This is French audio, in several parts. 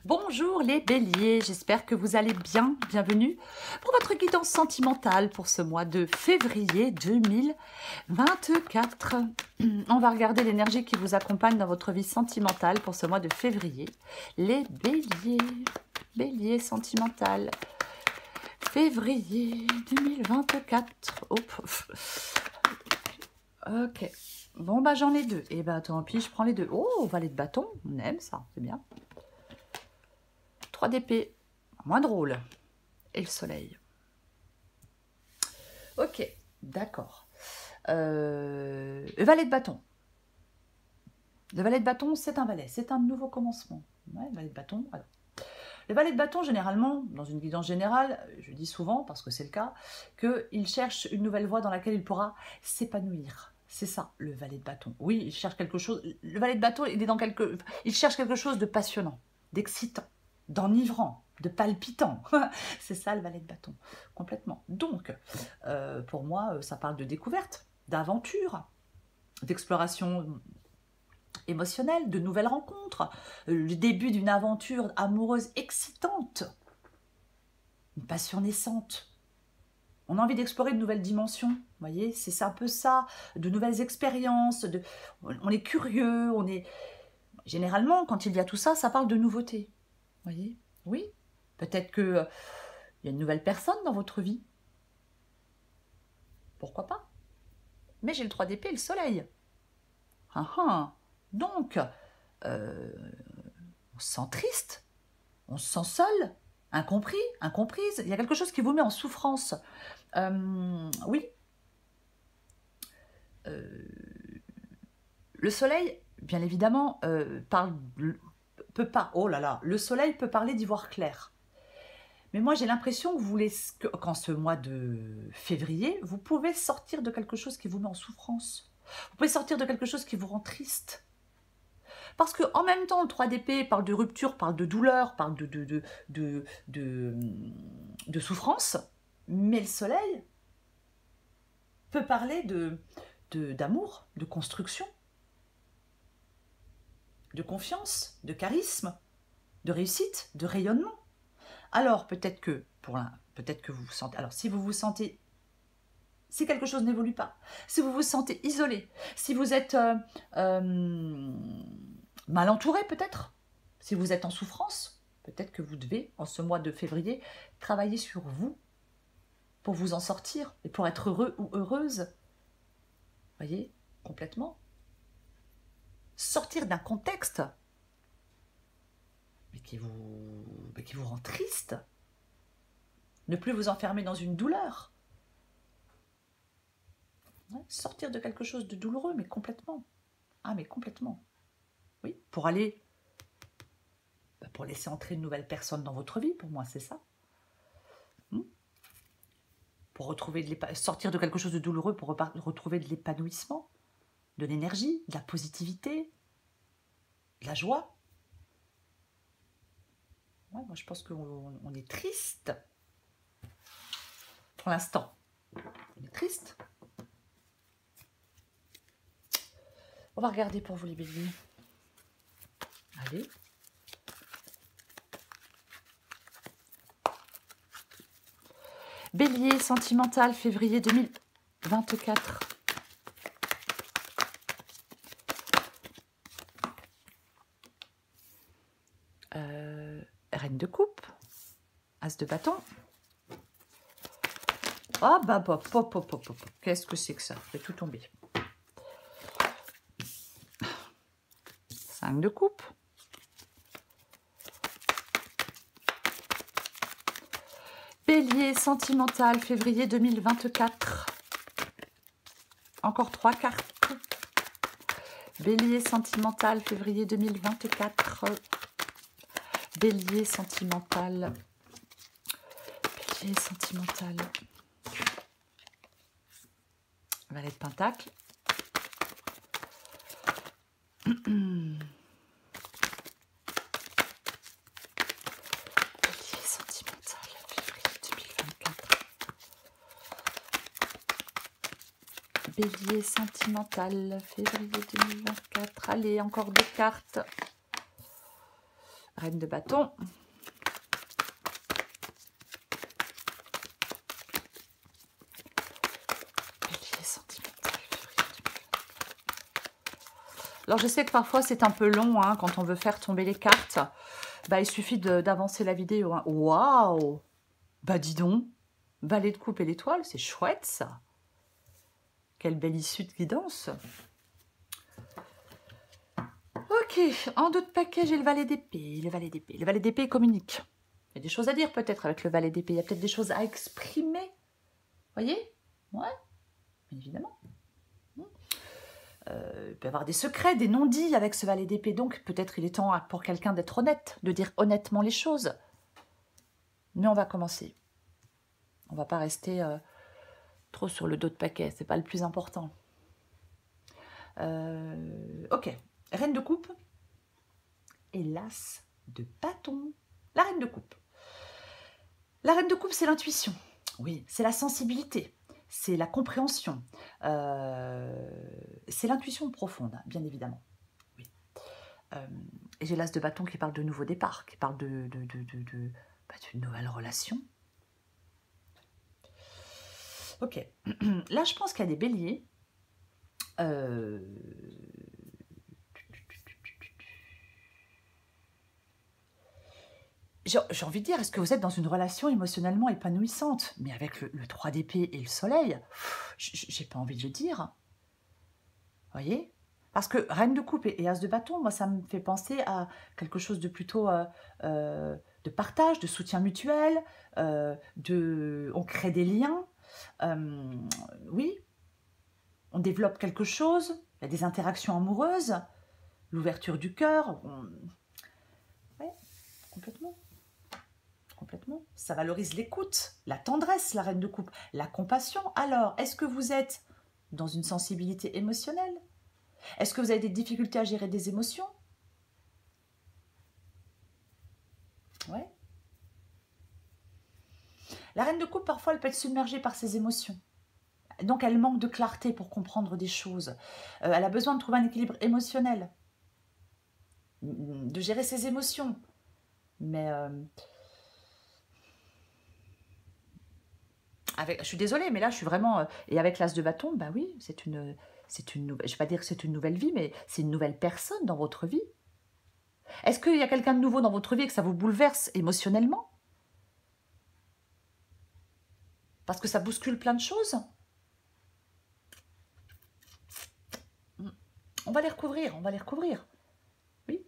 Bonjour les béliers, j'espère que vous allez bien. Bienvenue pour votre guidance sentimentale pour ce mois de février 2024. On va regarder l'énergie qui vous accompagne dans votre vie sentimentale pour ce mois de février. Les béliers, bélier sentimental, février 2024. Hop. Ok. Bon, bah j'en ai deux. Et bah tant pis, je prends les deux. Oh, valet de bâton, on aime ça, c'est bien. 3 d'épée, moins drôle. Et le soleil. Ok, d'accord. Le valet de bâton. Le valet de bâton, c'est un valet, c'est un nouveau commencement. Ouais, le valet de bâton, alors. Le valet de bâton, généralement, dans une guidance générale, je dis souvent, parce que c'est le cas, qu'il cherche une nouvelle voie dans laquelle il pourra s'épanouir. C'est ça, le valet de bâton. Oui, il cherche quelque chose. Le valet de bâton, il cherche quelque chose de passionnant, d'excitant, d'enivrant, de palpitant. C'est ça, le valet de bâton, complètement. Donc, pour moi, ça parle de découverte, d'aventure, d'exploration émotionnelle, de nouvelles rencontres, le début d'une aventure amoureuse excitante, une passion naissante. On a envie d'explorer de nouvelles dimensions, vous voyez, c'est un peu ça, de nouvelles expériences, on est curieux, on est... Généralement, quand il y a tout ça, ça parle de nouveauté, vous voyez. Oui, peut-être qu'il y a une nouvelle personne dans votre vie. Pourquoi pas? Mais j'ai le 3 d'épée et le soleil. Donc, on se sent triste, on se sent seul, incompris, incomprise. Il y a quelque chose qui vous met en souffrance. Oui. Le soleil, bien évidemment, peut pas. Oh là là, le soleil peut parler d'ivoire clair. Mais moi, j'ai l'impression que vous voulez qu'en ce mois de février, vous pouvez sortir de quelque chose qui vous met en souffrance. Vous pouvez sortir de quelque chose qui vous rend triste. Parce qu'en même temps, le 3 d'épée parle de rupture, parle de douleur, parle de souffrance, mais le soleil peut parler d'amour, de construction, de confiance, de charisme, de réussite, de rayonnement. Alors peut-être que vous vous sentez... Alors si vous vous sentez... Si quelque chose n'évolue pas, si vous vous sentez isolé, si vous êtes mal entouré peut-être, si vous êtes en souffrance, peut-être que vous devez, en ce mois de février, travailler sur vous pour vous en sortir et pour être heureux ou heureuse. Vous voyez, complètement. Sortir d'un contexte mais qui vous rend triste. Ne plus vous enfermer dans une douleur. Ouais, sortir de quelque chose de douloureux, mais complètement. Ah, mais complètement. Oui, pour aller... pour laisser entrer une nouvelle personne dans votre vie, pour moi, c'est ça. Pour retrouver sortir de quelque chose de douloureux, pour retrouver de l'épanouissement, de l'énergie, de la positivité, de la joie. Ouais, moi, je pense qu'on est triste. Pour l'instant, on est triste. On va regarder pour vous les béliers. Allez. Bélier sentimental, février 2024. Reine de coupe. As de bâton. Ah bah qu'est-ce que c'est que ça? Je vais tout tomber. 5 de coupe. Bélier sentimental, février 2024. Encore 3 cartes. Bélier sentimental, février 2024. Bélier sentimental. Bélier sentimental. Valet de pentacle. Bélier sentimental, février 2024. Allez, encore 2 cartes. Reine de bâton. Alors, je sais que parfois, c'est un peu long hein, quand on veut faire tomber les cartes. Bah, il suffit d'avancer la vidéo. Hein. Waouh! Bah, dis donc. Valet de coupe et l'étoile, c'est chouette, ça. Quelle belle issue de guidance. Ok, en d'autres paquets, j'ai le valet d'épée. Le valet d'épée. Le valet d'épée communique. Il y a des choses à dire peut-être avec le valet d'épée. Il y a peut-être des choses à exprimer. Voyez? Ouais, bien évidemment. Il peut y avoir des secrets, des non-dits avec ce valet d'épée. Donc, peut-être il est temps pour quelqu'un d'être honnête, de dire honnêtement les choses. Mais on va commencer. On va pas rester trop sur le dos de paquet. C'est pas le plus important. Ok. Reine de coupe et l'as de bâton. La reine de coupe. La reine de coupe, c'est l'intuition. Oui, c'est la sensibilité. C'est la compréhension. C'est l'intuition profonde, bien évidemment. Oui. Et j'ai l'as de bâton qui parle de nouveau départ, qui parle d'une nouvelle relation. Ok. Là, je pense qu'il y a des béliers. J'ai envie de dire, est-ce que vous êtes dans une relation émotionnellement épanouissante? Mais avec le 3 d'épée et le soleil, j'ai pas envie de le dire. Voyez? Parce que reine de coupe et as de bâton, moi, ça me fait penser à quelque chose de plutôt de partage, de soutien mutuel, on crée des liens. Oui, on développe quelque chose, il y a des interactions amoureuses, l'ouverture du cœur. Oui, complètement. Complètement. Ça valorise l'écoute, la tendresse, la reine de coupe, la compassion. Alors, est-ce que vous êtes dans une sensibilité émotionnelle? Est-ce que vous avez des difficultés à gérer des émotions? Ouais. La reine de coupe, parfois, elle peut être submergée par ses émotions. Donc, elle manque de clarté pour comprendre des choses. Elle a besoin de trouver un équilibre émotionnel, de gérer ses émotions. Mais... je suis désolée, mais là, je suis vraiment... et avec l'as de bâton, bah oui, c'est une nouvelle... Je ne vais pas dire que c'est une nouvelle vie, mais c'est une nouvelle personne dans votre vie. Est-ce qu'il y a quelqu'un de nouveau dans votre vie et que ça vous bouleverse émotionnellement? Parce que ça bouscule plein de choses. On va les recouvrir, on va les recouvrir. Oui.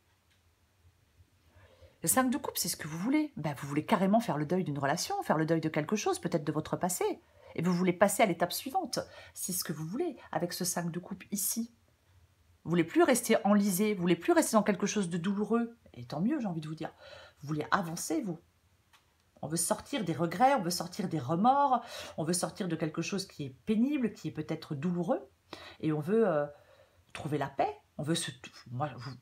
Le 5 de coupe, c'est ce que vous voulez. Ben, vous voulez carrément faire le deuil d'une relation, faire le deuil de quelque chose, peut-être de votre passé. Et vous voulez passer à l'étape suivante. C'est ce que vous voulez avec ce 5 de coupe ici. Vous voulez plus rester enlisé, vous voulez plus rester dans quelque chose de douloureux. Et tant mieux, j'ai envie de vous dire. Vous voulez avancer, vous. On veut sortir des regrets, on veut sortir des remords, on veut sortir de quelque chose qui est pénible, qui est peut-être douloureux. Et on veut trouver la paix. On veut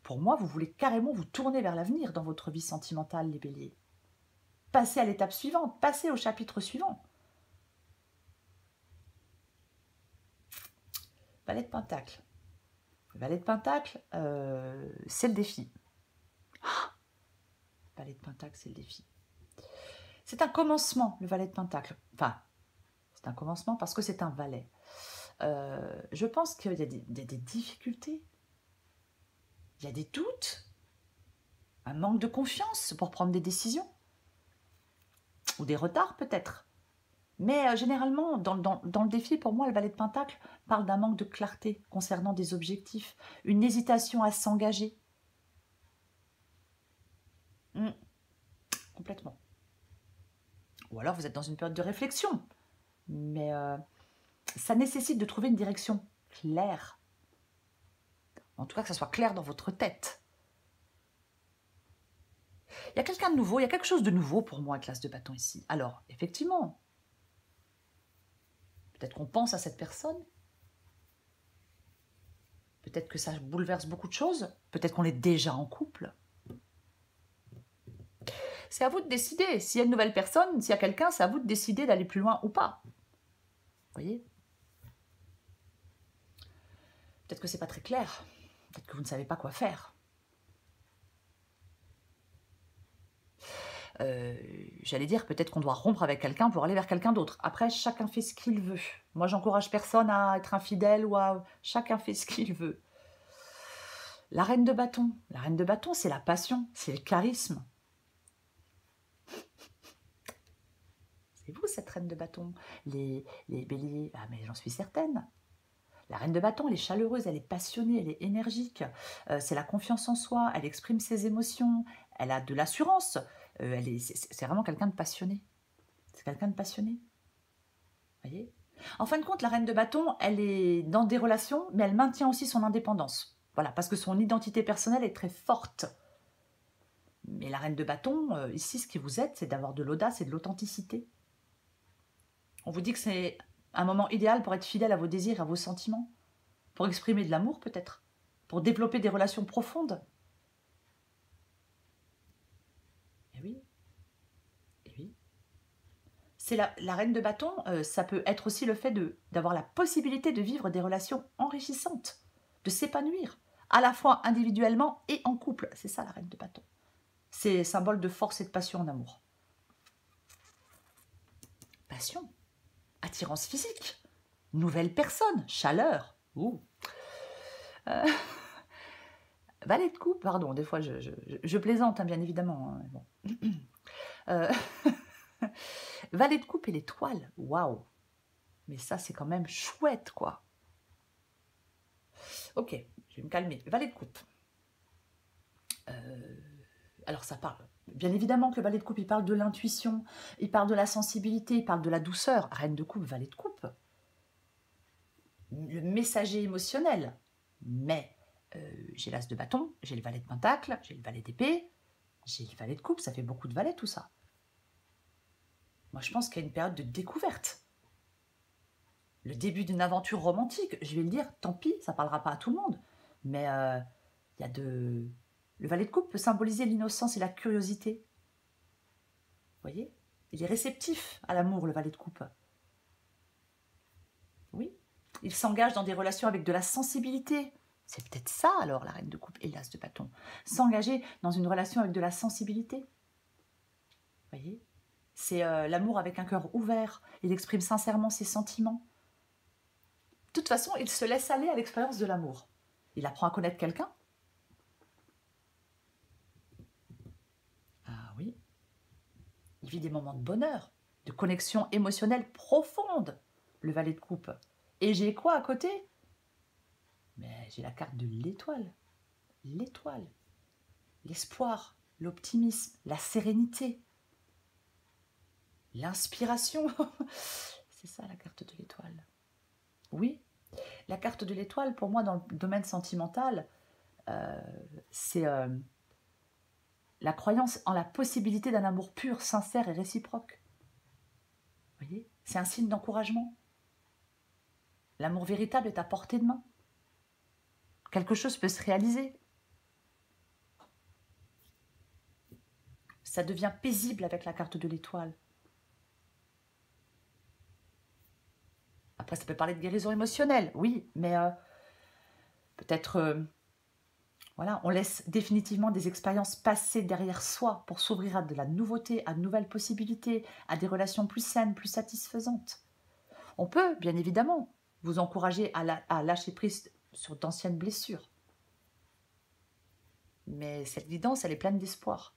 pour moi, vous voulez carrément vous tourner vers l'avenir dans votre vie sentimentale, les béliers. Passez à l'étape suivante, passez au chapitre suivant. Valet de Pentacle. Le Valet de Pentacle, c'est le défi. Valet de Pentacle, c'est le défi. C'est un commencement, le Valet de Pentacle. Enfin, c'est un commencement parce que c'est un valet. Je pense qu'il y a des difficultés. Il y a des doutes. Un manque de confiance pour prendre des décisions. Ou des retards peut-être. Mais généralement, dans le défi, pour moi, le Valet de Pentacle parle d'un manque de clarté concernant des objectifs. Une hésitation à s'engager. Complètement. Ou alors vous êtes dans une période de réflexion. Mais ça nécessite de trouver une direction claire. En tout cas, que ça soit clair dans votre tête. Il y a quelqu'un de nouveau, il y a quelque chose de nouveau pour moi avec l'as de bâton ici. Alors, effectivement, peut-être qu'on pense à cette personne. Peut-être que ça bouleverse beaucoup de choses. Peut-être qu'on est déjà en couple. C'est à vous de décider. S'il y a une nouvelle personne, s'il y a quelqu'un, c'est à vous de décider d'aller plus loin ou pas. Vous voyez? Peut-être que c'est pas très clair. Peut-être que vous ne savez pas quoi faire. J'allais dire, peut-être qu'on doit rompre avec quelqu'un pour aller vers quelqu'un d'autre. Après, chacun fait ce qu'il veut. Moi, j'encourage personne à être infidèle ou à... Chacun fait ce qu'il veut. La reine de bâton. La reine de bâton, c'est la passion, c'est le charisme. C'est vous, cette reine de bâton. Les béliers, ah mais j'en suis certaine. La reine de bâton, elle est chaleureuse, elle est passionnée, elle est énergique. C'est la confiance en soi, elle exprime ses émotions, elle a de l'assurance. C'est vraiment quelqu'un de passionné. C'est quelqu'un de passionné. Voyez ? En fin de compte, la reine de bâton, elle est dans des relations, mais elle maintient aussi son indépendance. Voilà, parce que son identité personnelle est très forte. Mais la reine de bâton, ici, ce qui vous aide, c'est d'avoir de l'audace et de l'authenticité. On vous dit que c'est un moment idéal pour être fidèle à vos désirs, à vos sentiments, pour exprimer de l'amour peut-être, pour développer des relations profondes. Et oui, et oui. C'est la reine de bâton, ça peut être aussi le fait d'avoir la possibilité de vivre des relations enrichissantes, de s'épanouir, à la fois individuellement et en couple. C'est ça la reine de bâton. C'est symbole de force et de passion en amour. Passion, attirance physique, nouvelle personne, chaleur. Ouh. Valet de coupe, pardon, des fois je plaisante, hein, bien évidemment. Hein, bon. Valet de coupe et l'étoile, waouh. Mais ça, c'est quand même chouette, quoi. Ok, je vais me calmer. Valet de coupe. Alors, ça parle. Bien évidemment que le valet de coupe, il parle de l'intuition, il parle de la sensibilité, il parle de la douceur. Reine de coupe, valet de coupe. Le messager émotionnel. Mais j'ai l'as de bâton, j'ai le valet de pentacle, j'ai le valet d'épée, j'ai le valet de coupe, ça fait beaucoup de valets tout ça. Moi je pense qu'il y a une période de découverte. Le début d'une aventure romantique, je vais le dire, tant pis, ça ne parlera pas à tout le monde. Mais il y a de... Le valet de coupe peut symboliser l'innocence et la curiosité. Vous voyez ? Il est réceptif à l'amour, le valet de coupe. Oui. Il s'engage dans des relations avec de la sensibilité. C'est peut-être ça alors la reine de coupe et l'as de bâton. S'engager dans une relation avec de la sensibilité. Vous voyez ? C'est l'amour avec un cœur ouvert. Il exprime sincèrement ses sentiments. De toute façon, il se laisse aller à l'expérience de l'amour. Il apprend à connaître quelqu'un. Ah oui. Il vit des moments de bonheur, de connexion émotionnelle profonde, le valet de coupe. Et j'ai quoi à côté ? Mais j'ai la carte de l'étoile. L'étoile. L'espoir, l'optimisme, la sérénité, l'inspiration. C'est ça la carte de l'étoile. Oui, la carte de l'étoile, pour moi, dans le domaine sentimental, c'est la croyance en la possibilité d'un amour pur, sincère et réciproque. Vous voyez ? C'est un signe d'encouragement. L'amour véritable est à portée de main. Quelque chose peut se réaliser. Ça devient paisible avec la carte de l'étoile. Après, ça peut parler de guérison émotionnelle, oui, mais peut-être, voilà, on laisse définitivement des expériences passées derrière soi pour s'ouvrir à de la nouveauté, à de nouvelles possibilités, à des relations plus saines, plus satisfaisantes. On peut, bien évidemment, vous encourager à lâcher prise sur d'anciennes blessures. Mais cette guidance, elle est pleine d'espoir.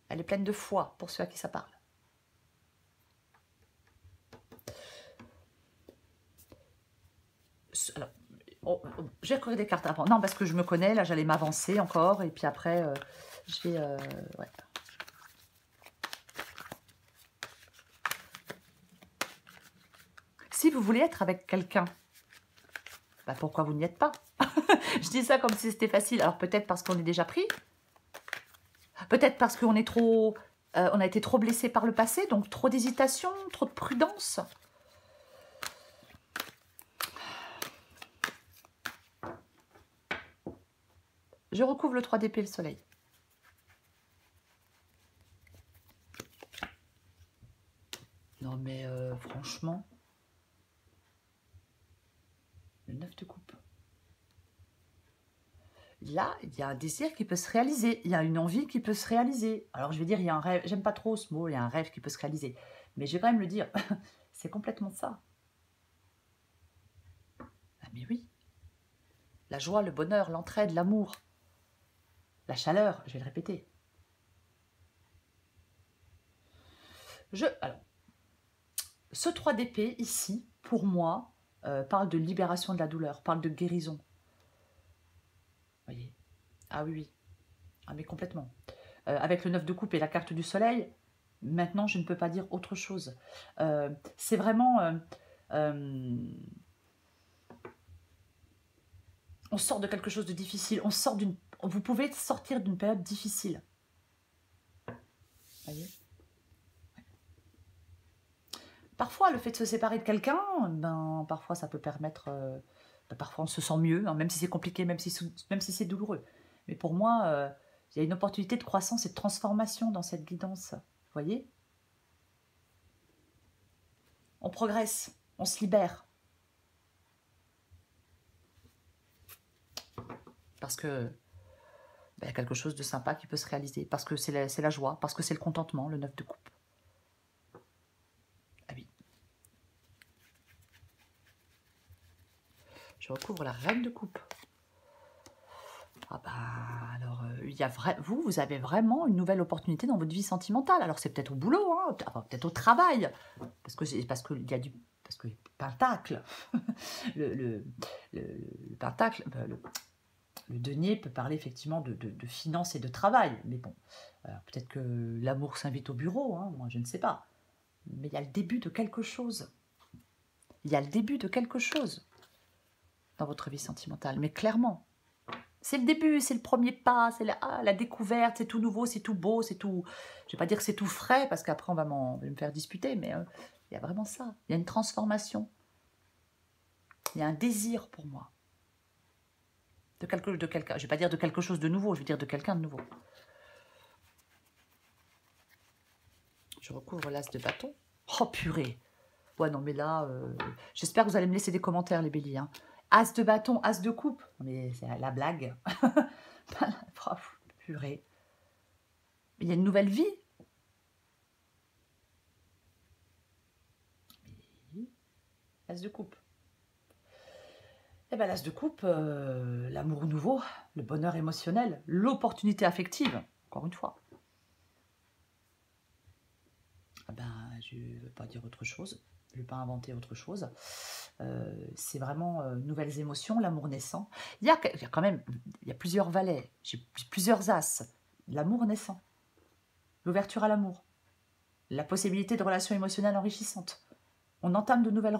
Elle est pleine de foi pour ceux à qui ça parle. Alors, j'ai recorré des cartes avant. Non, parce que je me connais, là j'allais m'avancer encore, et puis après, je vais... ouais. Si vous voulez être avec quelqu'un, bah pourquoi vous n'y êtes pas? Je dis ça comme si c'était facile. Alors peut-être parce qu'on est déjà pris, peut-être parce qu'on est trop... on a été trop blessé par le passé, donc trop d'hésitation, trop de prudence. Je recouvre le 3 d'épée, le soleil. Non mais franchement, le 9 de coupe. Il là, il y a un désir qui peut se réaliser, il y a une envie qui peut se réaliser. Alors je vais dire, il y a un rêve, j'aime pas trop ce mot, il y a un rêve qui peut se réaliser. Mais je vais quand même le dire, c'est complètement ça. Ah mais oui, la joie, le bonheur, l'entraide, l'amour, la chaleur, je vais le répéter. Alors, ce 3 d'épée ici, pour moi, parle de libération de la douleur, parle de guérison. Vous voyez? Ah oui, oui. Ah mais complètement. Avec le 9 de coupe et la carte du soleil, maintenant je ne peux pas dire autre chose. C'est vraiment... on sort de quelque chose de difficile. Vous pouvez sortir d'une période difficile. Voyez? Parfois, le fait de se séparer de quelqu'un, ben, parfois ça peut permettre... parfois on se sent mieux, hein, même si c'est compliqué, même si c'est douloureux. Mais pour moi, il y a une opportunité de croissance et de transformation dans cette guidance. Vous voyez? On progresse, on se libère. Parce que il y a quelque chose de sympa qui peut se réaliser. Parce que c'est la joie, parce que c'est le contentement, le 9 de coupe. Ah oui. Je recouvre la reine de coupe. Ah bah, alors, vous avez vraiment une nouvelle opportunité dans votre vie sentimentale. Alors, c'est peut-être au boulot, hein, peut-être au travail. Parce que pentacle, le pentacle, le denier peut parler effectivement de finances et de travail. Mais bon, peut-être que l'amour s'invite au bureau, hein, moi je ne sais pas. Mais il y a le début de quelque chose. Il y a le début de quelque chose dans votre vie sentimentale. Mais clairement, c'est le début, c'est le premier pas, c'est la découverte, c'est tout nouveau, c'est tout beau, c'est tout... Je ne vais pas dire que c'est tout frais, parce qu'après on va me faire disputer, mais il y a vraiment ça. Il y a une transformation. Il y a un désir pour moi. Je ne vais pas dire de quelque chose de nouveau, je vais dire de quelqu'un de nouveau. Je recouvre l'as de bâton. Oh purée! Ouais, non, mais là, j'espère que vous allez me laisser des commentaires, les béliers. Hein. As de bâton, as de coupe. Mais c'est la blague. Oh, purée. Il y a une nouvelle vie. As de coupe. Eh bien, l'as de coupe, l'amour nouveau, le bonheur émotionnel, l'opportunité affective, encore une fois. Eh ben, je ne veux pas dire autre chose, je ne vais pas inventer autre chose. C'est vraiment nouvelles émotions, l'amour naissant. Il y a quand même, il y a plusieurs valets, j'ai plusieurs as. L'amour naissant, l'ouverture à l'amour, la possibilité de relations émotionnelles enrichissantes. On entame de nouvelles...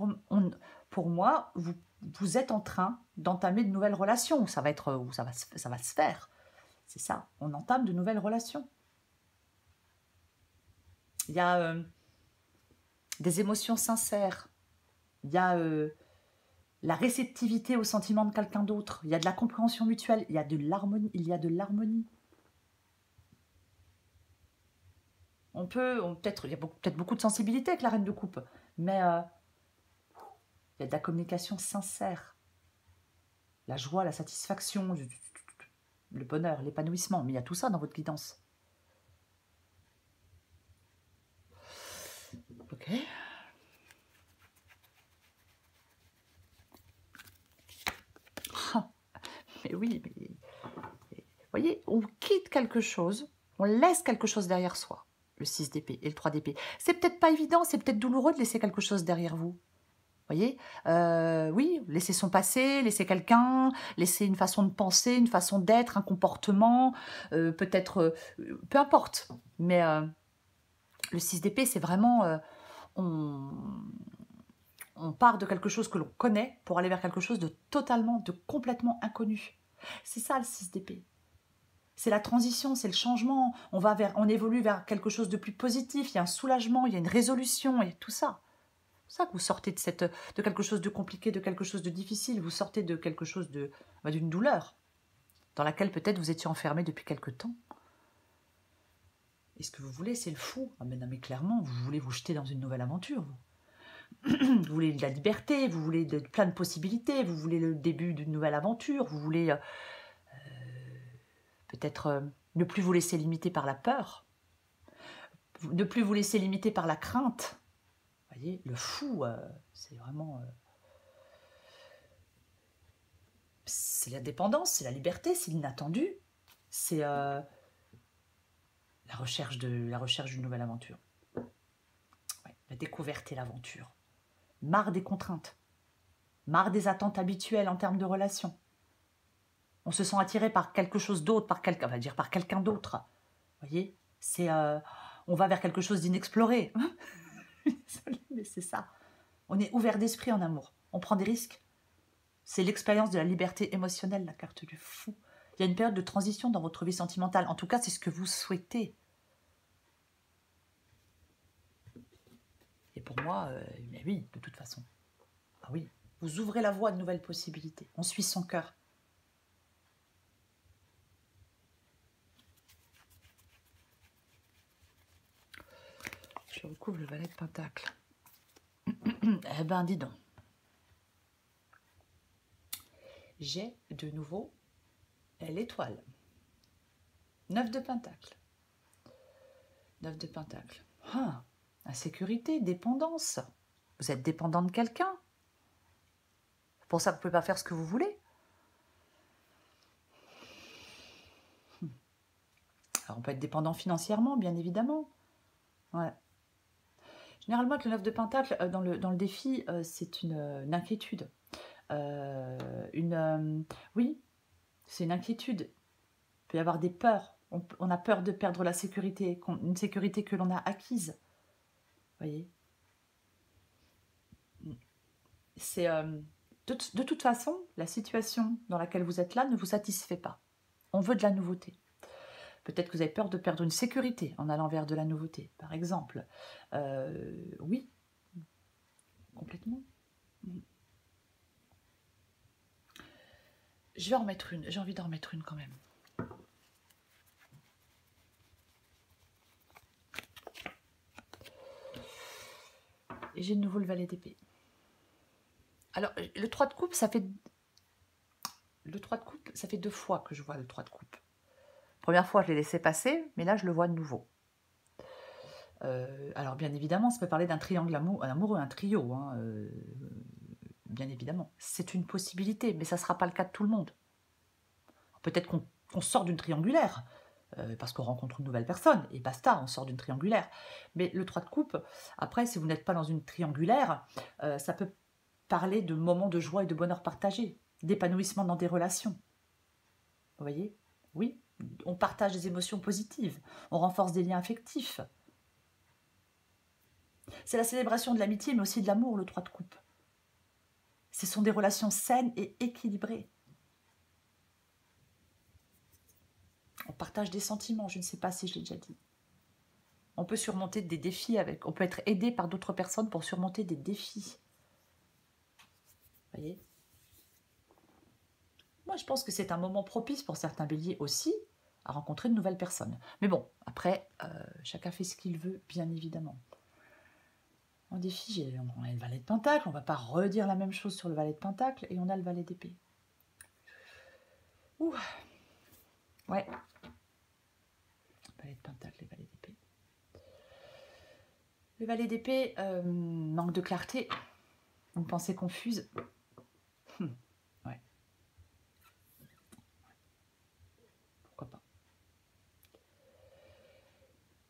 Pour moi, vous êtes en train d'entamer de nouvelles relations, où ça va se faire. C'est ça, on entame de nouvelles relations. Il y a des émotions sincères. Il y a la réceptivité aux sentiments de quelqu'un d'autre. Il y a de la compréhension mutuelle. Il y a de l'harmonie. Il y a de l'harmonie. Il y a peut-être beaucoup de sensibilité avec la reine de coupe, mais il y a de la communication sincère. La joie, la satisfaction, le bonheur, l'épanouissement. Mais il y a tout ça dans votre guidance. Ok. Mais oui, mais... Vous voyez, on quitte quelque chose, on laisse quelque chose derrière soi. Le 6 d'épée et le 3 d'épée. C'est peut-être pas évident, c'est peut-être douloureux de laisser quelque chose derrière vous. Vous voyez, oui, laisser son passé, laisser quelqu'un, laisser une façon de penser, une façon d'être, un comportement, peut-être, peu importe. Mais le 6 d'épée, c'est vraiment, on part de quelque chose que l'on connaît pour aller vers quelque chose de complètement inconnu. C'est ça le 6 d'épée. C'est la transition, c'est le changement. On évolue vers quelque chose de plus positif. Il y a un soulagement, il y a une résolution, il y a tout ça. C'est ça que vous sortez de quelque chose de compliqué, de quelque chose de difficile. Vous sortez de quelque chose d'une douleur dans laquelle peut-être vous étiez enfermé depuis quelque temps. Et ce que vous voulez, c'est le fou. Ah mais non, mais clairement, vous voulez vous jeter dans une nouvelle aventure. Vous voulez de la liberté, vous voulez plein de possibilités, vous voulez le début d'une nouvelle aventure, vous voulez peut-être ne plus vous laisser limiter par la peur, ne plus vous laisser limiter par la crainte. Vous voyez, le fou, c'est vraiment... c'est la dépendance, c'est la liberté, c'est l'inattendu, c'est la recherche d'une nouvelle aventure. Ouais, la découverte et l'aventure. Marre des contraintes, marre des attentes habituelles en termes de relations. On se sent attiré par quelque chose d'autre, par quelqu'un d'autre. Vous voyez, c'est on va vers quelque chose d'inexploré. Désolée, mais c'est ça. On est ouvert d'esprit en amour. On prend des risques. C'est l'expérience de la liberté émotionnelle, la carte du fou. Il y a une période de transition dans votre vie sentimentale. En tout cas, c'est ce que vous souhaitez. Et pour moi, mais oui, de toute façon. Ah oui, vous ouvrez la voie à de nouvelles possibilités. On suit son cœur. Je recouvre le valet de Pentacle. Eh ben, dis donc. J'ai de nouveau l'étoile. 9 de Pentacle. 9 de Pentacle. Ah, insécurité, dépendance. Vous êtes dépendant de quelqu'un. Pour ça, vous ne pouvez pas faire ce que vous voulez. Alors, on peut être dépendant financièrement, bien évidemment. Ouais. Généralement, avec le 9 de Pentacle, dans le défi, c'est une inquiétude. Oui, c'est une inquiétude. Il peut y avoir des peurs. On a peur de perdre la sécurité, une sécurité que l'on a acquise. Vous voyez, c'est de toute façon, la situation dans laquelle vous êtes là ne vous satisfait pas. On veut de la nouveauté. Peut-être que vous avez peur de perdre une sécurité en allant vers de la nouveauté, par exemple. Oui, complètement. Je vais en remettre une. J'ai envie d'en remettre une quand même. Et j'ai de nouveau le valet d'épée. Alors, le 3 de coupe, ça fait... Le 3 de coupe, ça fait 2 fois que je vois le 3 de coupe. Première fois, je l'ai laissé passer, mais là, je le vois de nouveau. Alors, bien évidemment, ça peut parler d'un triangle amoureux, un trio, hein, bien évidemment. C'est une possibilité, mais ça ne sera pas le cas de tout le monde. Peut-être qu'on sort d'une triangulaire, parce qu'on rencontre une nouvelle personne, et basta, on sort d'une triangulaire. Mais le 3 de coupe, après, si vous n'êtes pas dans une triangulaire, ça peut parler de moments de joie et de bonheur partagé, d'épanouissement dans des relations. Vous voyez? Oui, on partage des émotions positives, on renforce des liens affectifs. C'est la célébration de l'amitié, mais aussi de l'amour, le 3 de coupe. Ce sont des relations saines et équilibrées. On partage des sentiments, je ne sais pas si je l'ai déjà dit. On peut surmonter des défis on peut être aidé par d'autres personnes pour surmonter des défis. Vous voyez? Moi, je pense que c'est un moment propice pour certains béliers aussi à rencontrer de nouvelles personnes. Mais bon, après, chacun fait ce qu'il veut, bien évidemment. En défi, on a le valet de Pentacle, on ne va pas redire la même chose sur le valet de Pentacle, et on a le valet d'épée. Ouh. Ouais. Valet de Pentacle et valet d'épée. Le valet d'épée, manque de clarté, une pensée confuse. Ouais. Pourquoi pas.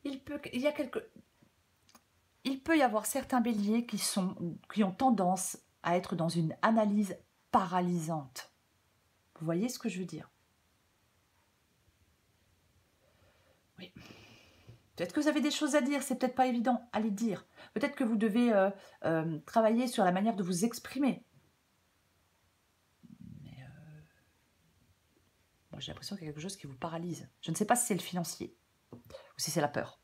Il peut y avoir certains béliers qui ont tendance à être dans une analyse paralysante. Vous voyez ce que je veux dire? Oui. Peut-être que vous avez des choses à dire, c'est peut-être pas évident à les dire. Peut-être que vous devez travailler sur la manière de vous exprimer. Mais moi, j'ai l'impression qu'il y a quelque chose qui vous paralyse. Je ne sais pas si c'est le financier, ou si c'est la peur,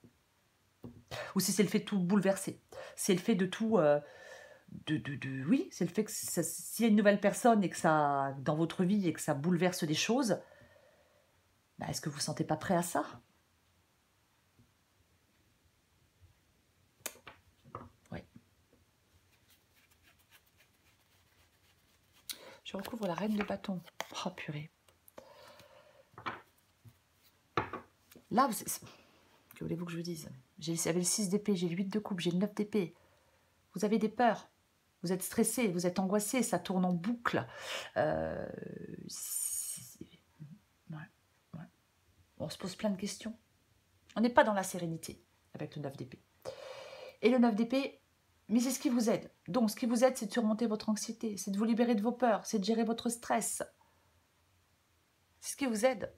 ou si c'est le fait de tout bouleverser. C'est le fait de tout... oui, c'est le fait que s'il y a une nouvelle personne et que ça, dans votre vie, et que ça bouleverse des choses, bah, est-ce que vous ne vous sentez pas prêt à ça? Oui. Je recouvre la reine de bâton. Oh purée. Là, que voulez-vous que je vous dise? J'avais le 6 d'épée, j'ai le 8 de coupe, j'ai le 9 d'épée. Vous avez des peurs. Vous êtes stressé, vous êtes angoissé, ça tourne en boucle. Ouais, ouais. On se pose plein de questions. On n'est pas dans la sérénité avec le 9 d'épée. Et le 9 d'épée, mais c'est ce qui vous aide. Donc, ce qui vous aide, c'est de surmonter votre anxiété, c'est de vous libérer de vos peurs, c'est de gérer votre stress. C'est ce qui vous aide.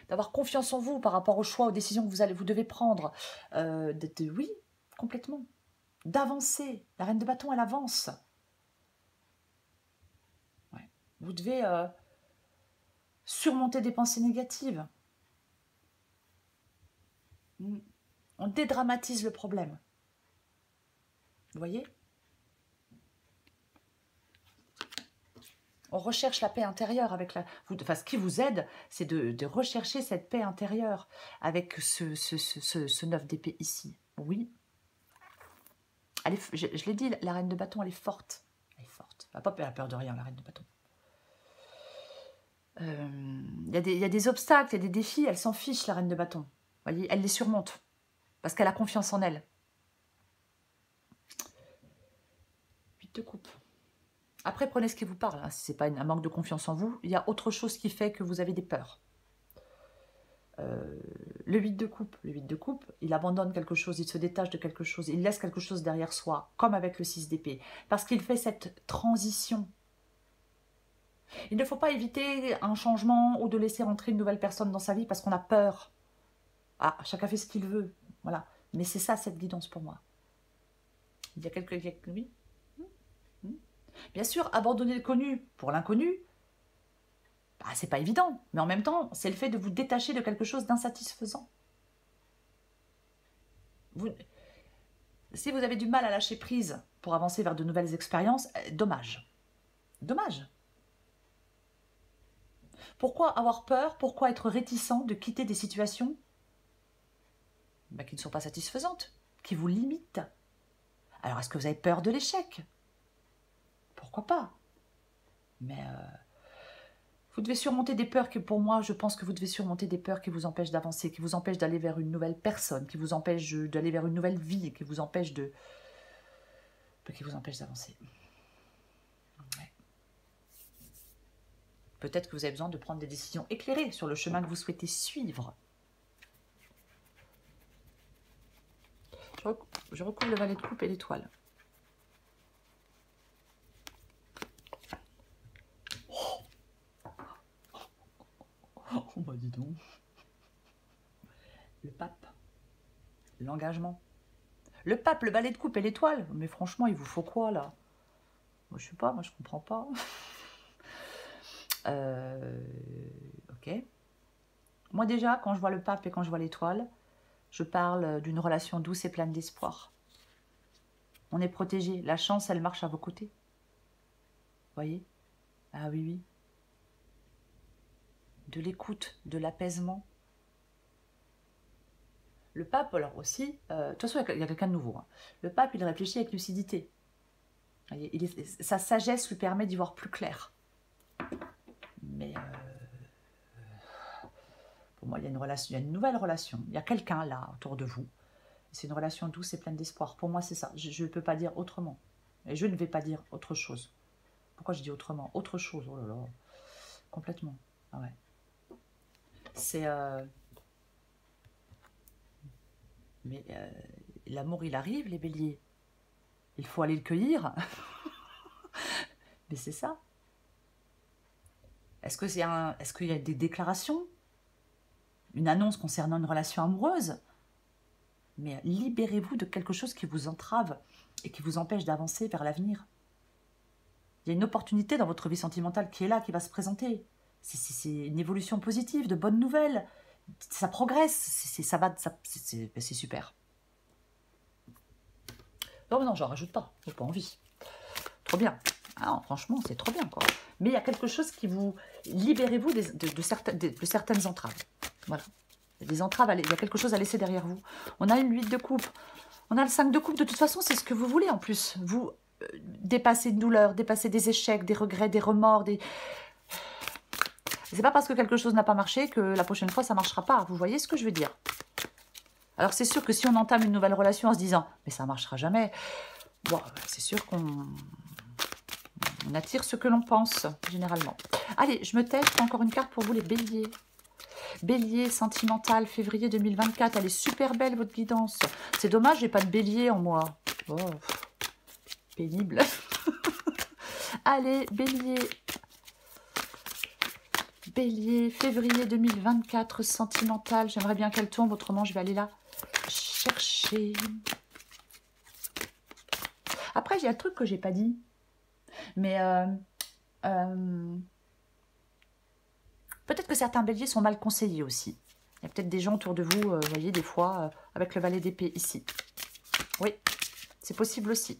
D'avoir confiance en vous par rapport aux choix, aux décisions que vous devez prendre. Oui, complètement. D'avancer. La reine de bâton, elle avance. Ouais. Vous devez surmonter des pensées négatives. On dédramatise le problème. Vous voyez? On recherche la paix intérieure avec la... Enfin, ce qui vous aide, c'est de rechercher cette paix intérieure avec ce 9 d'épée ici. Oui. Je l'ai dit, la reine de bâton, elle est forte. Elle est forte. Elle n'a pas peur de rien, la reine de bâton. Il y a des obstacles, il y a des défis, elle s'en fiche, la reine de bâton. Vous voyez, elle les surmonte. Parce qu'elle a confiance en elle. 8 de coupe. Après, prenez ce qui vous parle. Hein. Si ce n'est pas un manque de confiance en vous, il y a autre chose qui fait que vous avez des peurs. Le 8 de coupe. Le 8 de coupe, il abandonne quelque chose, il se détache de quelque chose, il laisse quelque chose derrière soi, comme avec le 6 d'épée. Parce qu'il fait cette transition. Il ne faut pas éviter un changement ou de laisser entrer une nouvelle personne dans sa vie parce qu'on a peur. Ah, chacun fait ce qu'il veut. Voilà. Mais c'est ça, cette guidance pour moi. Il y a quelques... Oui. Bien sûr, abandonner le connu pour l'inconnu, bah, c'est pas évident. Mais en même temps, c'est le fait de vous détacher de quelque chose d'insatisfaisant. Si vous avez du mal à lâcher prise pour avancer vers de nouvelles expériences, dommage. Dommage. Pourquoi avoir peur? Pourquoi être réticent de quitter des situations qui ne sont pas satisfaisantes, qui vous limitent? Alors, est-ce que vous avez peur de l'échec? Pourquoi pas? Mais vous devez surmonter des peurs que, pour moi, je pense que vous devez surmonter des peurs qui vous empêchent d'avancer, qui vous empêchent d'aller vers une nouvelle personne, qui vous empêchent d'aller vers une nouvelle vie, qui vous empêchent d'avancer. Ouais. Peut-être que vous avez besoin de prendre des décisions éclairées sur le chemin que vous souhaitez suivre. Je recouvre le valet de coupe et l'étoile. Oh bah dis donc. Le pape. L'engagement. Le pape, le valet de coupe et l'étoile. Mais franchement, il vous faut quoi là? Moi, je sais pas, moi je comprends pas. Ok. Moi déjà, quand je vois le pape et quand je vois l'étoile, je parle d'une relation douce et pleine d'espoir. On est protégé. La chance, elle marche à vos côtés. Vous voyez? Ah oui, oui. De l'écoute, de l'apaisement. Le pape, alors aussi, de toute façon, il y a quelqu'un de nouveau. Hein. Le pape, il réfléchit avec lucidité. Sa sagesse lui permet d'y voir plus clair. Mais pour moi, il y a une relation, il y a une nouvelle relation. Il y a quelqu'un là, autour de vous. C'est une relation douce et pleine d'espoir. Pour moi, c'est ça. Je ne peux pas dire autrement. Et je ne vais pas dire autre chose. Pourquoi je dis autrement? Autre chose, oh là là. Complètement. Ah ouais. C'est... Mais l'amour, il arrive, les béliers. Il faut aller le cueillir. Mais c'est ça. Est-ce qu'il y a des déclarations? Une annonce concernant une relation amoureuse? Mais libérez-vous de quelque chose qui vous entrave et qui vous empêche d'avancer vers l'avenir. Il y a une opportunité dans votre vie sentimentale qui est là, qui va se présenter. C'est une évolution positive, de bonnes nouvelles. Ça progresse, c'est super. Non, j'en rajoute pas, j'ai pas envie. Trop bien. Ah, franchement, c'est trop bien, quoi. Mais il y a quelque chose qui vous... Libérez-vous de certaines entraves. Voilà. Il y a des entraves, il y a quelque chose à laisser derrière vous. On a une 8 de coupe. On a le 5 de coupe. De toute façon, c'est ce que vous voulez, en plus. Vous dépassez une douleur, dépassez des échecs, des regrets, des remords, C'est pas parce que quelque chose n'a pas marché que la prochaine fois, ça marchera pas. Vous voyez ce que je veux dire? Alors, c'est sûr que si on entame une nouvelle relation en se disant « mais ça marchera jamais », bon, c'est sûr qu'on attire ce que l'on pense, généralement. Allez, je me teste encore une carte pour vous, les béliers. Bélier, sentimental, février 2024. Elle est super belle, votre guidance. C'est dommage, j'ai pas de bélier en moi. Oh, pénible. Allez, bélier. Bélier, février 2024, sentimental. J'aimerais bien qu'elle tombe, autrement je vais aller là chercher. Après, il y a un truc que j'ai pas dit. Mais peut-être que certains béliers sont mal conseillés aussi. Il y a peut-être des gens autour de vous, vous voyez, des fois, avec le valet d'épée ici. Oui, c'est possible aussi.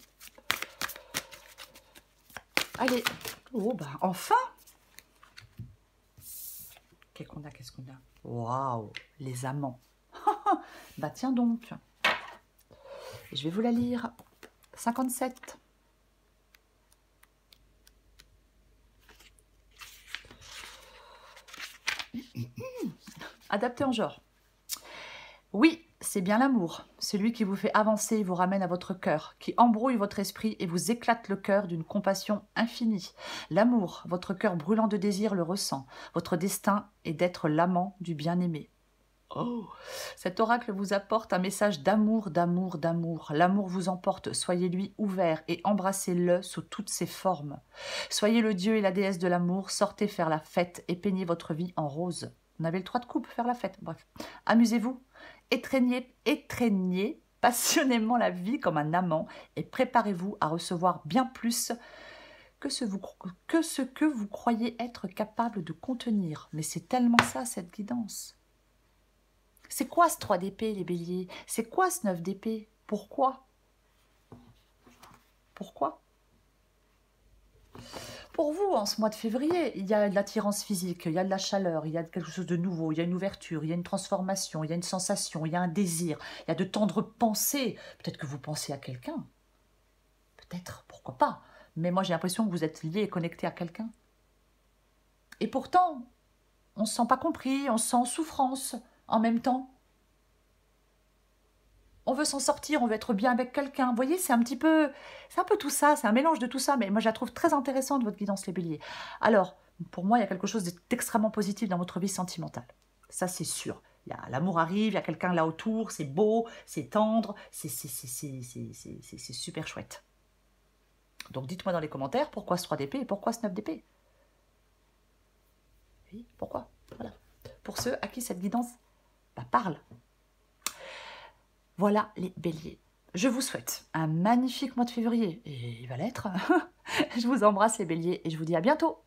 Allez. Oh, bah, enfin. Qu'est-ce qu'on a? Waouh, les amants. Bah, tiens donc. Je vais vous la lire. 57. Adapté en genre. Oui, c'est bien l'amour, celui qui vous fait avancer et vous ramène à votre cœur, qui embrouille votre esprit et vous éclate le cœur d'une compassion infinie. L'amour, votre cœur brûlant de désir le ressent. Votre destin est d'être l'amant du bien-aimé. Oh, cet oracle vous apporte un message d'amour, d'amour, d'amour. L'amour vous emporte, soyez-lui ouvert et embrassez-le sous toutes ses formes. Soyez le dieu et la déesse de l'amour, sortez faire la fête et peignez votre vie en rose. On avait le 3 de coupe, faire la fête, bref. Amusez-vous, étreignez passionnément la vie comme un amant et préparez-vous à recevoir bien plus que ce que vous croyez être capable de contenir. Mais c'est tellement ça, cette guidance. C'est quoi ce 3 d'épée, les béliers? C'est quoi ce 9 d'épée? Pourquoi? Pourquoi? Pour vous, en ce mois de février, il y a de l'attirance physique, il y a de la chaleur, il y a quelque chose de nouveau, il y a une ouverture, il y a une transformation, il y a une sensation, il y a un désir, il y a de tendres pensées. Peut-être que vous pensez à quelqu'un. Peut-être, pourquoi pas. Mais moi, j'ai l'impression que vous êtes lié et connecté à quelqu'un. Et pourtant, on ne se sent pas compris, on se sent en souffrance en même temps. On veut s'en sortir, on veut être bien avec quelqu'un. Vous voyez, c'est un peu tout ça, c'est un mélange de tout ça, mais moi je la trouve très intéressante, votre guidance, les béliers. Alors, pour moi, il y a quelque chose d'extrêmement positif dans votre vie sentimentale. Ça, c'est sûr. L'amour arrive, il y a quelqu'un là autour, c'est beau, c'est tendre, c'est super chouette. Donc dites-moi dans les commentaires pourquoi ce 3 d'épée et pourquoi ce 9 d'épée. Oui, pourquoi? Voilà. Pour ceux à qui cette guidance parle. Voilà les béliers. Je vous souhaite un magnifique mois de février, et il va l'être. Je vous embrasse les béliers et je vous dis à bientôt.